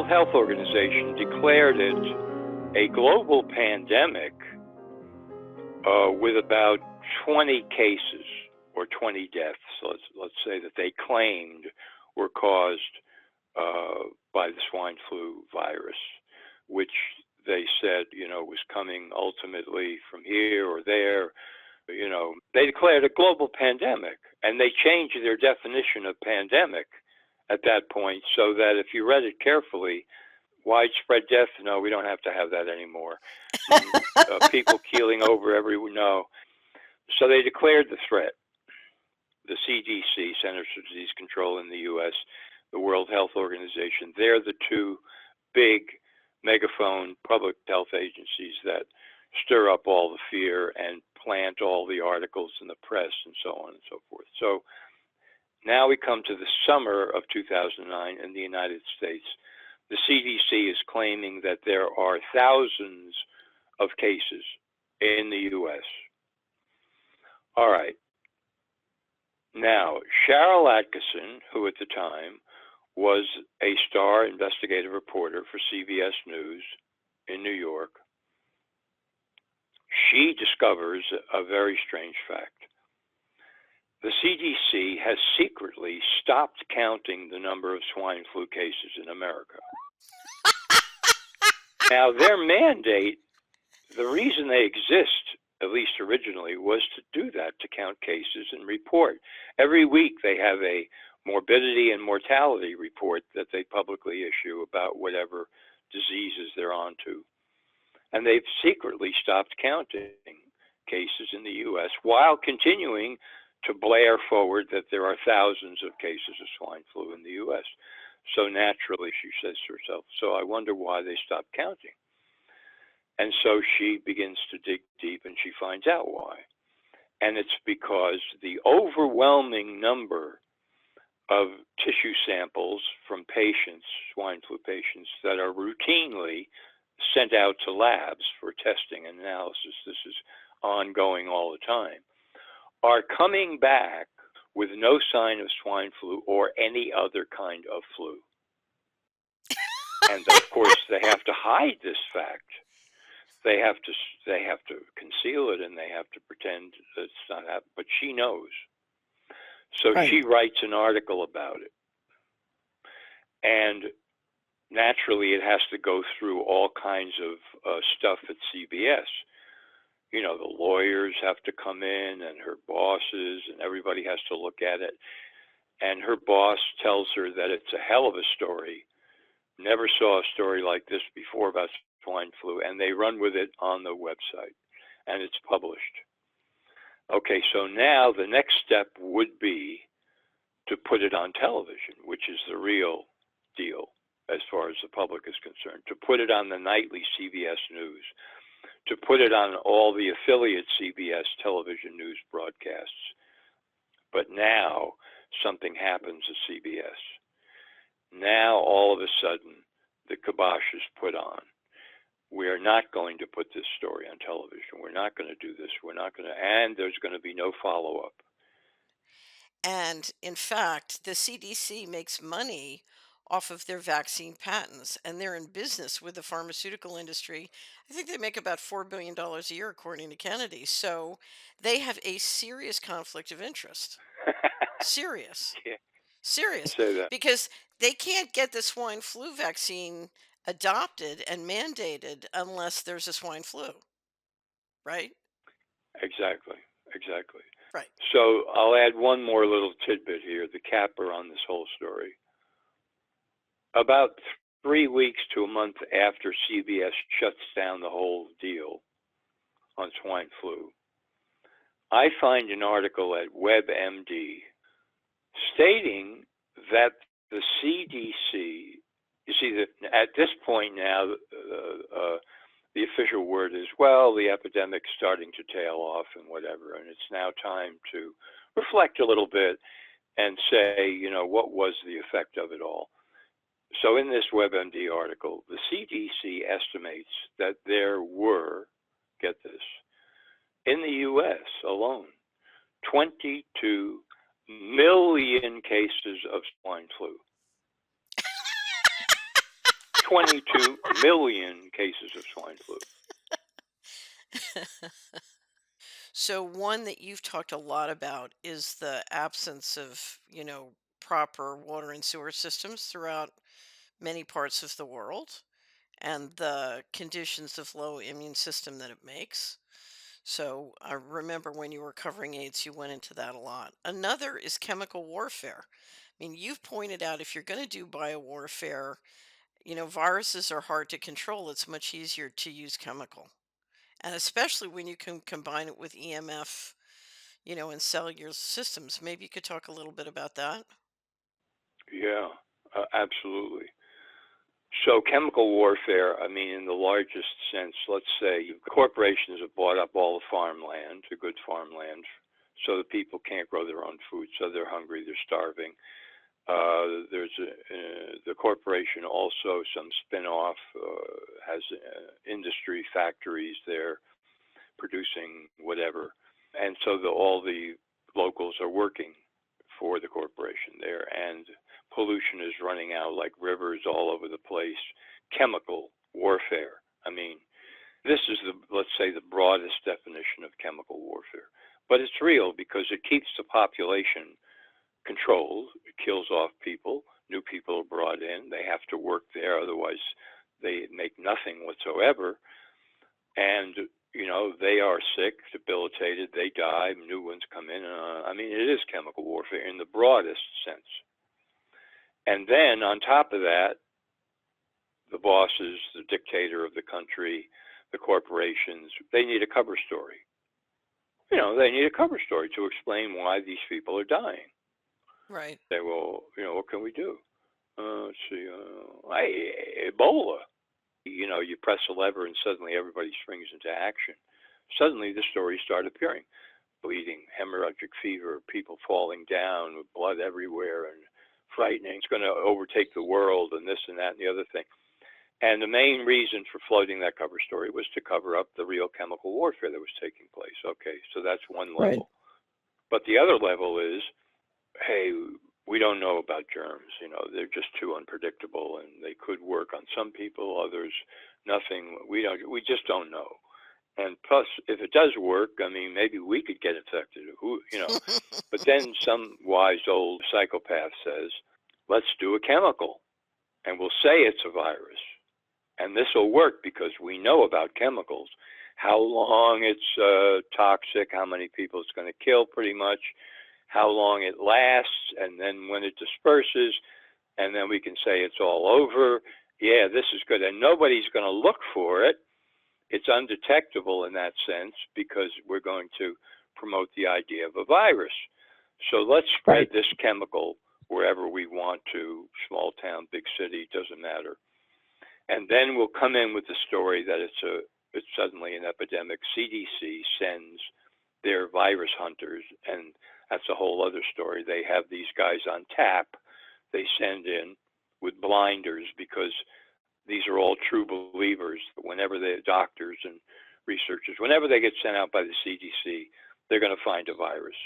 World Health Organization declared it a global pandemic with about 20 cases or 20 deaths, let's say, that they claimed were caused by the swine flu virus, which they said, was coming ultimately from here or there. They declared a global pandemic, and they changed their definition of pandemic at that point so that if you read it carefully, widespread death, no, we don't have to have that anymore. People keeling over no. So they declared the threat. The CDC, Centers for Disease Control in the U.S., the World Health Organization, they're the two big megaphone public health agencies that stir up all the fear and plant all the articles in the press and so on and so forth. So now we come to the summer of 2009 in the United States. The CDC is claiming that there are thousands of cases in the U.S. All right. Now, Sharyl Attkisson, who at the time was a star investigative reporter for CBS News in New York, she discovers a very strange fact. The CDC has secretly stopped counting the number of swine flu cases in America. Now, their mandate, the reason they exist, at least originally, was to do that, to count cases and report. Every week they have a morbidity and mortality report that they publicly issue about whatever diseases they're onto. And they've secretly stopped counting cases in the U.S. while continuing to blare forward that there are thousands of cases of swine flu in the U.S. So naturally, she says to herself, so I wonder why they stopped counting. And so she begins to dig deep and she finds out why. And it's because the overwhelming number of tissue samples from patients, swine flu patients, that are routinely sent out to labs for testing and analysis, this is ongoing all the time, are coming back with no sign of swine flu or any other kind of flu. And of course, they have to hide this fact. They have to conceal it, and they have to pretend that it's not happening. But she knows. So right. She writes an article about it. And naturally, it has to go through all kinds of stuff at CBS. The lawyers have to come in, and her bosses, and everybody has to look at it. And her boss tells her that it's a hell of a story. Never saw a story like this before about swine flu, and they run with it on the website, and it's published. Okay, so now the next step would be to put it on television, which is the real deal as far as the public is concerned, to put it on the nightly CBS News, to put it on all the affiliate CBS television news broadcasts. But now something happens at CBS. Now all of a sudden the kibosh is put on. We are not going to put this story on television. We're not going to do this. And there's going to be no follow-up. And in fact, the CDC makes money off of their vaccine patents, and they're in business with the pharmaceutical industry. I think they make about $4 billion a year, according to Kennedy. So they have a serious conflict of interest. Serious. Yeah. Serious. Say that. Because they can't get the swine flu vaccine adopted and mandated unless there's a swine flu. Right? Exactly. Right. So I'll add one more little tidbit here, the capper on this whole story. About 3 weeks to a month after CBS shuts down the whole deal on swine flu, I find an article at WebMD stating that the CDC, you see that at this point now, the official word is, well, the epidemic's starting to tail off and whatever, and it's now time to reflect a little bit and say, what was the effect of it all? So in this WebMD article, the CDC estimates that there were, get this, in the U.S. alone, 22 million cases of swine flu. 22 million cases of swine flu. So one that you've talked a lot about is the absence of, proper water and sewer systems throughout many parts of the world and the conditions of low immune system that it makes. So I remember when you were covering AIDS, you went into that a lot. Another is chemical warfare. I mean, you've pointed out if you're going to do biowarfare, viruses are hard to control. It's much easier to use chemical. And especially when you can combine it with EMF, and cellular systems. Maybe you could talk a little bit about that. Yeah, absolutely. So chemical warfare, I mean, in the largest sense, let's say corporations have bought up all the farmland, the good farmland, so that people can't grow their own food, so they're hungry, they're starving. The corporation also, some spin-off, has industry factories there producing whatever. And so all the locals are working for the corporation there, and pollution is running out like rivers all over the place. Chemical warfare. I mean, this is let's say, the broadest definition of chemical warfare. But it's real because it keeps the population controlled. It kills off people. New people are brought in. They have to work there, otherwise they make nothing whatsoever. And they are sick, debilitated, they die, new ones come in. I mean, it is chemical warfare in the broadest sense. And then on top of that, the bosses, the dictator of the country, the corporations, they need a cover story. They need a cover story to explain why these people are dying. Right. Say, well, what can we do? Let's see, Ebola. You press a lever and suddenly everybody springs into action. Suddenly the stories start appearing. Bleeding, hemorrhagic fever, people falling down with blood everywhere and frightening. It's going to overtake the world and this and that and the other thing. And the main reason for floating that cover story was to cover up the real chemical warfare that was taking place. Okay, so that's one level. Right. But the other level is, hey, we don't know about germs. They're just too unpredictable, and they could work on some people, others nothing. We just don't know. And plus, if it does work, I mean, maybe we could get infected. But then some wise old psychopath says, let's do a chemical, and we'll say it's a virus. And this will work because we know about chemicals, how long it's toxic, how many people it's going to kill pretty much, how long it lasts, and then when it disperses, and then we can say it's all over. Yeah, this is good. And nobody's going to look for it. It's undetectable in that sense because we're going to promote the idea of a virus. So let's spread this chemical wherever we want to, small town, big city, doesn't matter. And then we'll come in with the story that it's suddenly an epidemic. CDC sends their virus hunters, and that's a whole other story. They have these guys on tap. They send in with blinders because these are all true believers. Whenever the doctors and researchers, whenever they get sent out by the CDC, they're going to find a virus.